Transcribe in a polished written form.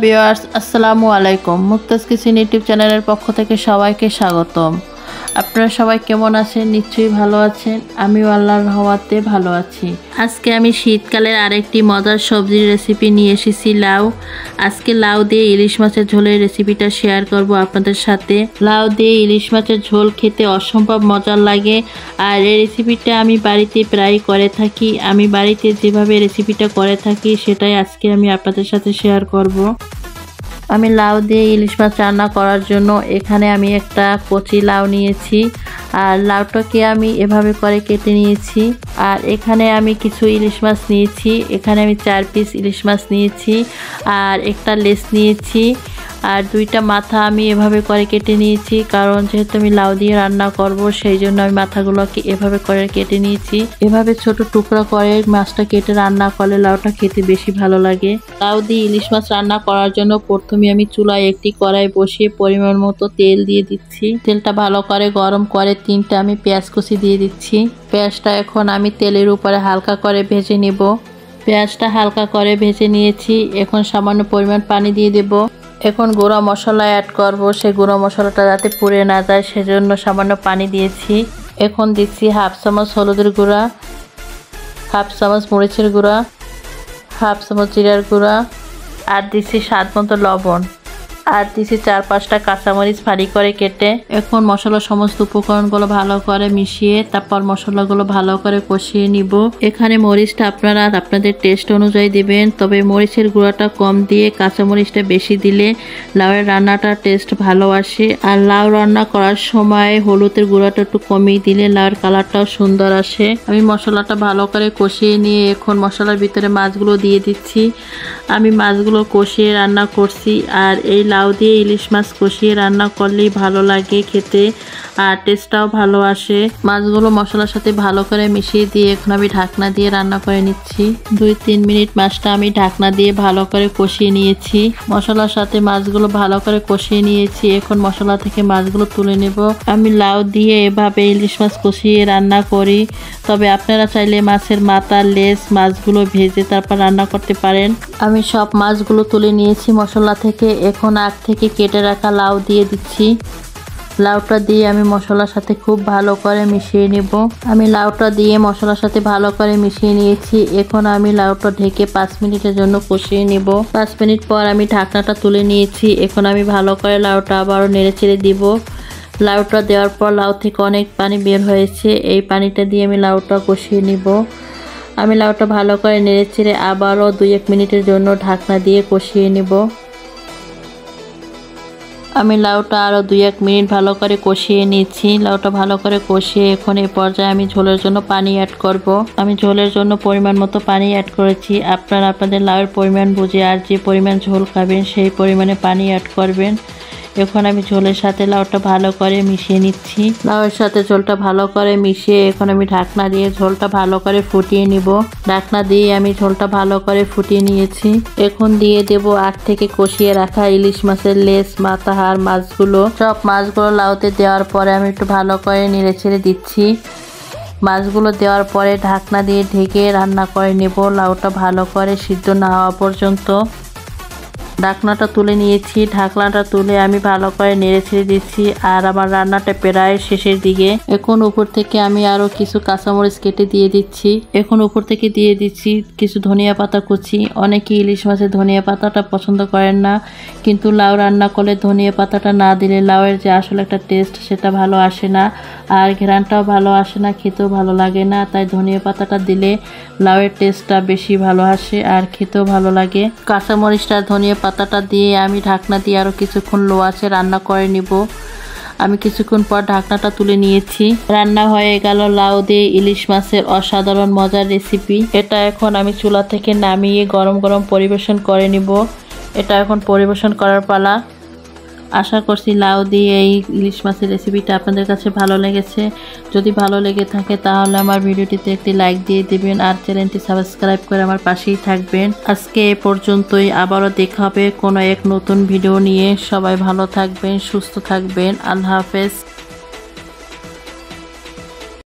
Viewers, আসসালামু আলাইকুম। Mukta's kitchen YouTube চ্যানেলের পক্ষ থেকে সবাইকে স্বাগতম। আপনারা সবাই কেমন আছেন? নিশ্চয়ই ভালো আছেন। আমিও আল্লাহর রহমতে ভালো আছি। আজকে আমি শীতকালের আরেকটি মজার সবজির রেসিপি নিয়ে এসেছি, লাউ। আজকে লাউ দিয়ে ইলিশ মাছের ঝোলের রেসিপিটা শেয়ার করব আপনাদের সাথে। লাউ দিয়ে ইলিশ মাছের ঝোল খেতে অসম্ভব মজার লাগে, আর এই রেসিপিটা আমি বাড়িতে প্রায় করে থাকি। আমি বাড়িতে যেভাবে রেসিপিটা করে থাকি সেটাই আজকে আমি আপনাদের সাথে শেয়ার করব। আমি লাউ দিয়ে ইলিশ মাছ রান্না করার জন্য এখানে আমি একটা কচি লাউ নিয়েছি, আর লাউটাকে আমি এভাবে করে কেটে নিয়েছি। আর এখানে আমি কিছু ইলিশ মাছ নিয়েছি, এখানে আমি 4 পিস ইলিশ মাছ নিয়েছি, আর একটা লেজ নিয়েছি, আর 2টা মাথা আমি এভাবে করে কেটে নিয়েছি। কারণ যেহেতু আমি লাউ দিয়ে রান্না করব, সেই জন্য আমি মাথাগুলোকে এভাবে করে কেটে নিয়েছি। এভাবে ছোট টুকরা করে মাছটা কেটে রান্না করলে লাউটা খেতে বেশি ভালো লাগে। লাউ দিয়ে ইলিশ মাছ রান্না করার জন্য প্রথমে আমি চুলায় একটি কড়াই বসিয়ে পরিমাণ মতো তেল দিয়ে দিচ্ছি। তেলটা ভালো করে গরম করে 3টা আমি পেঁয়াজ কুচি দিয়ে দিচ্ছি। পেঁয়াজটা এখন আমি তেলের উপরে হালকা করে ভেজে নেব। পেঁয়াজটা হালকা করে ভেজে নিয়েছি, এখন সামান্য পরিমাণ পানি দিয়ে দেব। এখন গুঁড়া মশলা অ্যাড করব, সেই গুঁড়া মশলাটা যাতে পুড়ে না যায় সেজন্য সামান্য পানি দিয়েছি। এখন দিচ্ছি 1/2 চামচ হলুদের গুঁড়া, 1/2 চামচ মরিচের গুঁড়া, 1/2 চামচ জিরার গুঁড়া, আর দিচ্ছি স্বাদ মতো লবণ, আর দিচ্ছি 4-5টা কাঁচামরিচ ফালি করে কেটে। এখন মশলার সমস্ত উপকরণগুলো ভালো করে মিশিয়ে তারপর মশলাগুলো ভালো করে কষিয়ে নিব। এখানে মরিচটা আপনারা আপনাদের টেস্ট অনুযায়ী দিবেন, তবে মরিচের গুঁড়াটা কম দিয়ে কাঁচামরিচটা বেশি দিলে লাউয়ের রান্নাটার টেস্ট ভালো আসে। আর লাউ রান্না করার সময় হলুদের গুঁড়াটা একটু কমিয়ে দিলে লাউয়ের কালারটাও সুন্দর আসে। আমি মশলাটা ভালো করে কষিয়ে নিয়ে এখন মশলার ভিতরে মাছগুলো দিয়ে দিচ্ছি। আমি মাছগুলো কষিয়ে রান্না করছি, আর এই লাউ দিয়ে ইলিশ মাছ কষিয়ে রান্না করলেই ভালো লাগে খেতে, আর টেস্টটাও ভালো আসে। মাছগুলো মশলার সাথে ভালো করে মিশিয়ে দিয়ে এখন আমি ঢাকনা দিয়ে রান্না করে নিচ্ছি। 2-3 মিনিট মাছটা আমি ঢাকনা দিয়ে ভালো করে কষিয়ে নিয়েছি। মশলার সাথে মাছগুলো ভালো করে কষিয়ে নিয়েছি, এখন মশলা থেকে মাছগুলো তুলে নেব। আমি লাউ দিয়ে এভাবে ইলিশ মাছ কষিয়ে রান্না করি, তবে আপনারা চাইলে মাছের মাথা, লেজ মাছগুলো ভেজে তারপর রান্না করতে পারেন। আমি সব মাছগুলো তুলে নিয়েছি মশলা থেকে। এখন আগ থেকে কেটে রাখা লাউ দিয়ে দিচ্ছি। লাউটা দিয়ে আমি মশলার সাথে খুব ভালো করে মিশিয়ে নেব। আমি লাউটা দিয়ে মশলার সাথে ভালো করে মিশিয়ে নিয়েছি। এখন আমি লাউটা ঢেকে 5 মিনিটের জন্য কষিয়ে নেব। 5 মিনিট পর আমি ঢাকনাটা তুলে নিয়েছি। এখন আমি ভালো করে লাউটা আবারও নেড়েচেড়ে দিব। লাউটা দেওয়ার পর লাউ থেকে অনেক পানি বের হয়েছে, এই পানিটা দিয়ে আমি লাউটা কষিয়ে নিব। আমি লাউটা ভালো করে নেড়েচেড়ে আবারও 2-1 মিনিটের জন্য ঢাকনা দিয়ে কষিয়ে নেব। আমি লাউটা আরও 2-1 মিনিট ভালো করে কষিয়ে নিচ্ছি। লাউটা ভালো করে কষিয়ে এখন এই পর্যায়ে আমি ঝোলের জন্য পানি অ্যাড করব। আমি ঝোলের জন্য পরিমাণ মতো পানি অ্যাড করেছি। আপনারা আপনাদের লাউয়ের পরিমাণ বুঝে আর যে পরিমাণ ঝোল খাবেন সেই পরিমাণে পানি অ্যাড করবেন। এখন আমি ঝোলের সাথে লাউটা ভালো করে মিশিয়ে নিচ্ছি। লাউয়ের সাথে ঝোলটা ভালো করে মিশিয়ে এখন আমি ঢাকনা দিয়ে ঝোলটা ভালো করে ফুটিয়ে নিব। ঢাকনা দিয়ে আমি ঝোলটা ভালো করে ফুটিয়ে নিয়েছি। এখন দিয়ে দেব আগ থেকে কষিয়ে রাখা ইলিশ মাছের লেজ, মাথা, হাড় মাছগুলো। সব মাছগুলো লাউতে দেওয়ার পরে আমি একটু ভালো করে নেড়েচেড়ে দিচ্ছি। মাছগুলো দেওয়ার পরে ঢাকনা দিয়ে ঢেকে রান্না করে নেব লাউটা ভালো করে সিদ্ধ না হওয়া পর্যন্ত। ঢাকনাটা তুলে নিয়েছি। ঢাকনাটা তুলে আমি ভালো করে নেড়ে ছেড়ে দিচ্ছি, আর আমার রান্নাটা প্রায় শেষের দিকে। এখন উপর থেকে আমি আরো কিছু কাঁচামরিচ কেটে দিয়ে দিচ্ছি। এখন উপর থেকে দিয়ে দিচ্ছি কিছু ধনিয়া পাতা কুচি। অনেকে ইলিশ মাছের ধনিয়া পাতাটা পছন্দ করেন না, কিন্তু লাউ রান্না করলে ধনিয়া পাতাটা না দিলে লাউয়ের যে আসলে একটা টেস্ট সেটা ভালো আসে না, আর ঘ্রাণটাও ভালো আসে না, খেতেও ভালো লাগে না। তাই ধনিয়া পাতাটা দিলে লাউয়ের টেস্টটা বেশি ভালো আসে আর খেতেও ভালো লাগে। কাঁচামরিচটা ধনিয়া পাতাটা দিয়ে আমি ঢাকনা দিয়ে আরও কিছুক্ষণ লো আঁচে রান্না করে নিব। আমি কিছুক্ষণ পর ঢাকনাটা তুলে নিয়েছি। রান্না হয়ে গেল লাউ দিয়ে ইলিশ মাছের অসাধারণ মজার রেসিপি। এটা এখন আমি চুলা থেকে নামিয়ে গরম গরম পরিবেশন করে নিব। এটা এখন পরিবেশন করার পালা। আশা করছি লাউ দিয়ে এই ইলিশ মাছের রেসিপিটা আপনাদের কাছে ভালো লেগেছে। যদি ভালো লেগে থাকে তাহলে আমার ভিডিওটিতে একটি লাইক দিয়ে দিবেন, আর চ্যানেলটি সাবস্ক্রাইব করে আমার পাশেই থাকবেন। আজকে এ পর্যন্তই, আবারও দেখা হবে কোনো এক নতুন ভিডিও নিয়ে। সবাই ভালো থাকবেন, সুস্থ থাকবেন। আল্লাহ হাফেজ।